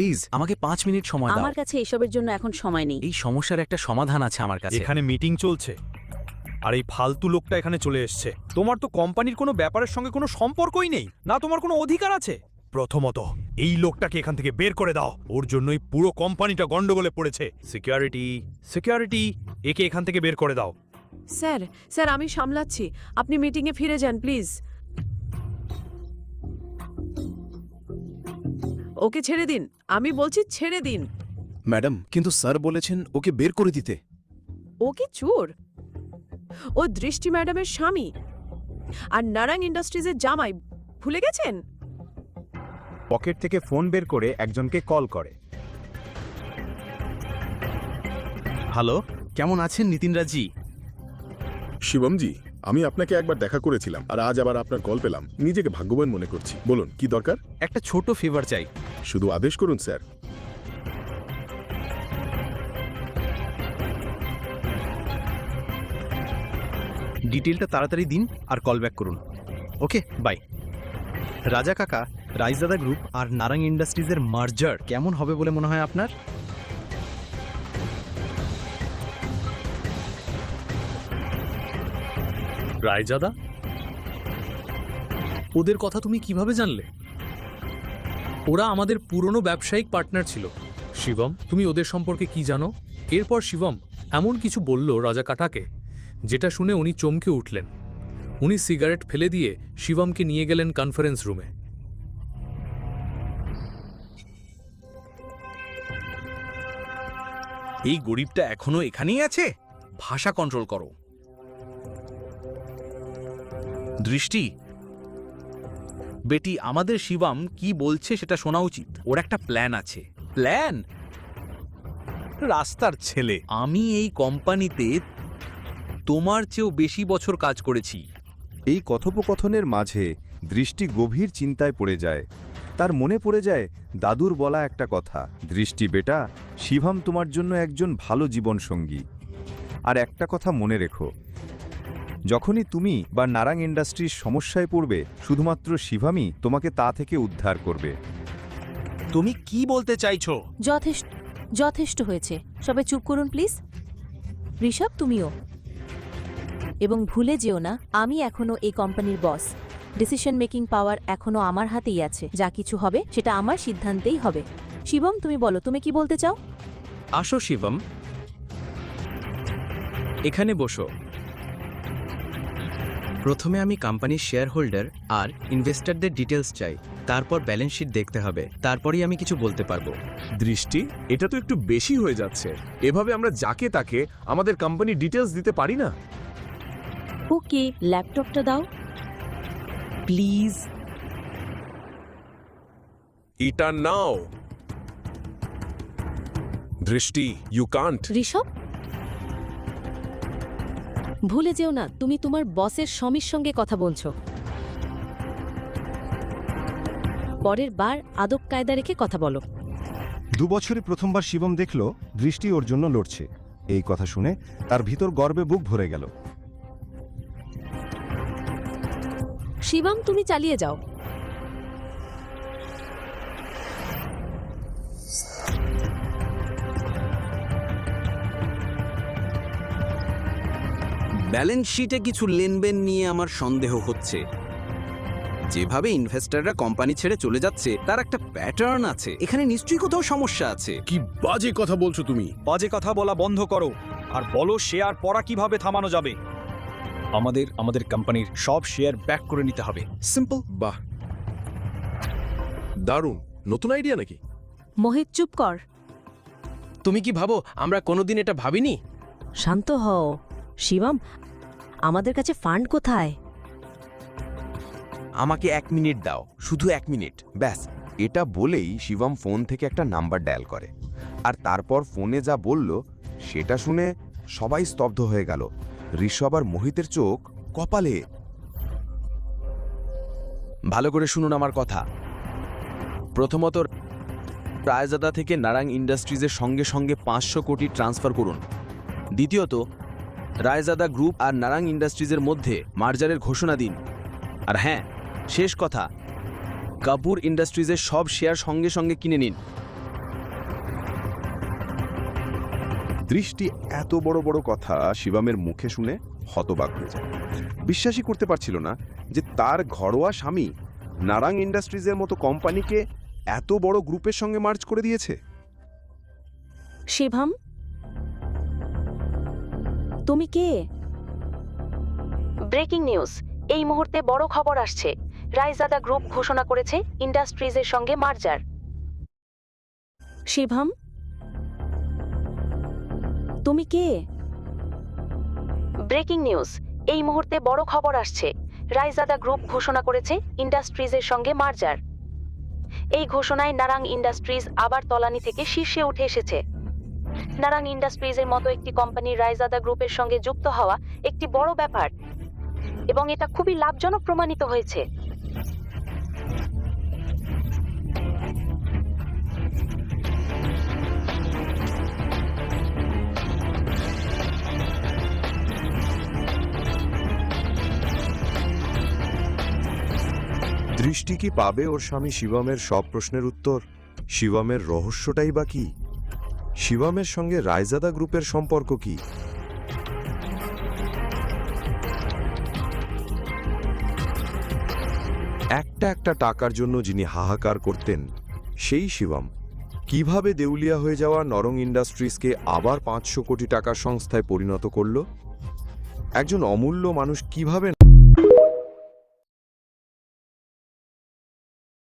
Please আমাকে 5 minute সময় দাও। আমার কাছে এসবের জন্য এখন সময় নেই। এই সমস্যার একটা সমাধান আছে আমার কাছে। এখানে মিটিং চলছে আর এই ফালতু লোকটা এখানে চলে এসছে। তোমার তো কোম্পানির কোনো ব্যাপারের সঙ্গে কোনো সম্পর্কই নেই, না তোমার কোনো অধিকার আছে। প্রথমত এই লোকটাকে এখান থেকে বের করে দাও, ওর জন্যই পুরো কোম্পানিটা গন্ডগোলে পড়েছে। সিকিউরিটি সিকিউরিটি, একে এখান থেকে বের করে দাও। স্যার স্যার আমি সামলাচ্ছি, আপনি মিটিংয়ে ফিরে যান প্লিজ। ওকে ছেড়ে দিন, আমি বলছি ছেড়ে দিন। ম্যাডাম, কিন্তু স্যার বলেছেন ওকে বের করে দিতে। ও কি চোর? ও দৃষ্টি ম্যাডামের স্বামী আর নারাং ইন্ডাস্ট্রিজের জামাই, ভুলে গেছেন? পকেট থেকে ফোন বের করে একজনকে কল করে। হ্যালো, কেমন আছেন নিতিনরাজি? শিবমজি, আমি আপনাকে একবার দেখা করেছিলাম আর আজ আবার আপনার কল পেলাম। নিজেকে ভাগ্যবান মনে করছি। বলুন কি দরকার? একটা ছোট ফেভার চাই। শুধু আদেশ করুন স্যার। ডিটেলটা তাড়াতাড়ি দিন আর কল ব্যাক করুন। ওকে, বাই। রাজা কাকা, রাইজাদা গ্রুপ আর নারাং ইন্ডাস্ট্রিজের মার্জার কেমন হবে বলে মনে হয় আপনার? রায়জাদা, ওদের কথা তুমি কিভাবে জানলে? ওরা আমাদের পুরনো ব্যবসায়িক পার্টনার ছিল। শিবম, তুমি ওদের সম্পর্কে কি জানো? এরপর শিবম এমন কিছু বলল রাজা কাটাকে, যেটা শুনে উনি চমকে উঠলেন। উনি সিগারেট ফেলে দিয়ে শিবমকে নিয়ে গেলেন কনফারেন্স রুমে। এই গরিবটা এখনো এখানেই আছে? ভাষা কন্ট্রোল করো। দৃষ্টি বেটি, আমাদের শিবম কি বলছে সেটা শোনা উচিত। ওর একটা প্ল্যান আছে। প্ল্যান? রাস্তার ছেলে। আমি এই কোম্পানিতে তোমার চেয়েও বেশি বছর কাজ করেছি। এই কথোপকথনের মাঝে দৃষ্টি গভীর চিন্তায় পড়ে যায়। তার মনে পড়ে যায় দাদুর বলা একটা কথা, দৃষ্টি বেটা, শিবম তোমার জন্য একজন ভালো জীবনসঙ্গী। আর একটা কথা মনে রেখো, যখনই তুমি বা নারাং ইন্ডাস্ট্রির সমস্যায় পড়বে, শুধুমাত্র শিবমই তোমাকে তা থেকে উদ্ধার করবে। তুমি কি বলতে চাইছো? যথেষ্ট যথেষ্ট হয়েছে, সবাই চুপ করুন প্লিজ। ঋষভ, তুমিও। এবং ভুলে যেও না, আমি এখনো এই কোম্পানির বস। ডিসিশন মেকিং পাওয়ার এখনো আমার হাতেই আছে। যা কিছু হবে সেটা আমার সিদ্ধান্তেই হবে। শিবম, তুমি বলো, তুমি কি বলতে চাও? আসো শিবম, এখানে বসো। প্রথমে আমি কোম্পানির শেয়ার হোল্ডার আর ইনভেস্টরদের ডিটেলস চাই, তারপর ব্যালেন্স শিট দেখতে হবে, তারপরেই আমি কিছু বলতে পারবো। দৃষ্টি, এটা তো একটু বেশি হয়ে যাচ্ছে। এভাবে আমরা যাকে তাকে আমাদের কোম্পানির ডিটেলস দিতে পারি না। ওকে, ল্যাপটপটা দাও প্লিজ। এটা নাও। দৃষ্টি, ইউ কান্ট। ঋষভ, ভুলে যেও না, তুমি তোমার বসের স্বামীর সঙ্গে কথা বলছো। পরের বার আদব কায়দা রেখে কথা বলো। 2 বছরে প্রথমবার শিবম দেখল দৃষ্টি ওর জন্য লড়ছে। এই কথা শুনে তার ভিতর গর্বে বুক ভরে গেল। শিবম, তুমি চালিয়ে যাও। ব্যালেন্স শিটে কিছু লেনদেন নিয়ে আমার সন্দেহ হচ্ছে। যেভাবে ইনভেস্টররা কোম্পানি ছেড়ে চলে যাচ্ছে তার একটা প্যাটার্ন আছে। এখানে নিশ্চয়ই কোথাও সমস্যা আছে। কি বাজে কথা বলছো তুমি? বাজে কথা বলা বন্ধ করো আর বলো শেয়ার পড়া কিভাবে থামানো যাবে। আমাদের কোম্পানির সব শেয়ার ব্যাক করে নিতে হবে। সিম্পল। বাহ, দারুণ। নতুন আইডিয়া নাকি? মোহিত, চুপ কর। তুমি কি ভাবো আমরা কোনোদিন এটা ভাবিনি? শান্ত হও। শিবম, আমাদের কাছে ফান্ড কোথায়? আমাকে 1 মিনিট দাও, শুধু 1 মিনিট ব্যাস। এটা বলেই শিবম ফোন থেকে একটা নাম্বার ডায়াল করে। আর তারপর ফোনে যা বলল সেটা শুনে সবাই স্তব্ধ হয়ে গেল। ঋষভ আর মোহিতের চোখ কপালে। ভালো করে শুনুন আমার কথা। প্রথমত, রায়জাদা থেকে নারাং ইন্ডাস্ট্রিজের সঙ্গে সঙ্গে 500 কোটি ট্রান্সফার করুন। দ্বিতীয়ত, রায়জাদা গ্রুপ আর নারাং ইন্ডাস্ট্রিজের মধ্যে মার্জারের ঘোষণা দিন। আর হ্যাঁ, শেষ কথা, কাপুর ইন্ডাস্ট্রিজের সব শেয়ার সঙ্গে সঙ্গে কিনে নিন। দৃষ্টি এত বড় বড় কথা শিবমের মুখে শুনে হতবাক হয়ে যায়। বিশ্বাসই করতে পারছিল না যে তার ঘরোয়া স্বামী নারাং ইন্ডাস্ট্রিজের মতো কোম্পানিকে এত বড় গ্রুপের সঙ্গে মার্জ করে দিয়েছে। শিবম, তুমি কে? ব্রেকিং নিউজ, এই মুহূর্তে বড় খবর আসছে। রায়জাদা গ্রুপ ঘোষণা করেছে ইন্ডাস্ট্রিজের সঙ্গে মার্জার। শিবম, তুমি কে? ব্রেকিং নিউজ, এই মুহূর্তে বড় খবর আসছে। রায়জাদা গ্রুপ ঘোষণা করেছে ইন্ডাস্ট্রিজের সঙ্গে মার্জার। এই ঘোষণায় নারাং ইন্ডাস্ট্রিজ আবার তলানি থেকে শীর্ষে উঠে এসেছে। নারাং ইন্ডাস্ট্রিজের মতো একটি কোম্পানি রায়জাদা গ্রুপের সঙ্গে যুক্ত হওয়া একটি বড় ব্যাপার এবং এটা খুবই লাভজনক প্রমাণিত হয়েছে। দৃষ্টি কি পাবে ওর স্বামী শিবমের সব প্রশ্নের উত্তর? শিবমের রহস্যটাই বা কি? শিবমের সঙ্গে রায়জাদা গ্রুপের সম্পর্ক কি? একটা টাকার জন্য যিনি হাহাকার করতেন সেই শিবম কিভাবে দেউলিয়া হয়ে যাওয়া নরং ইন্ডাস্ট্রিজকে আবার 500 কোটি টাকার সংস্থায় পরিণত করল? একজন অমূল্য মানুষ কিভাবে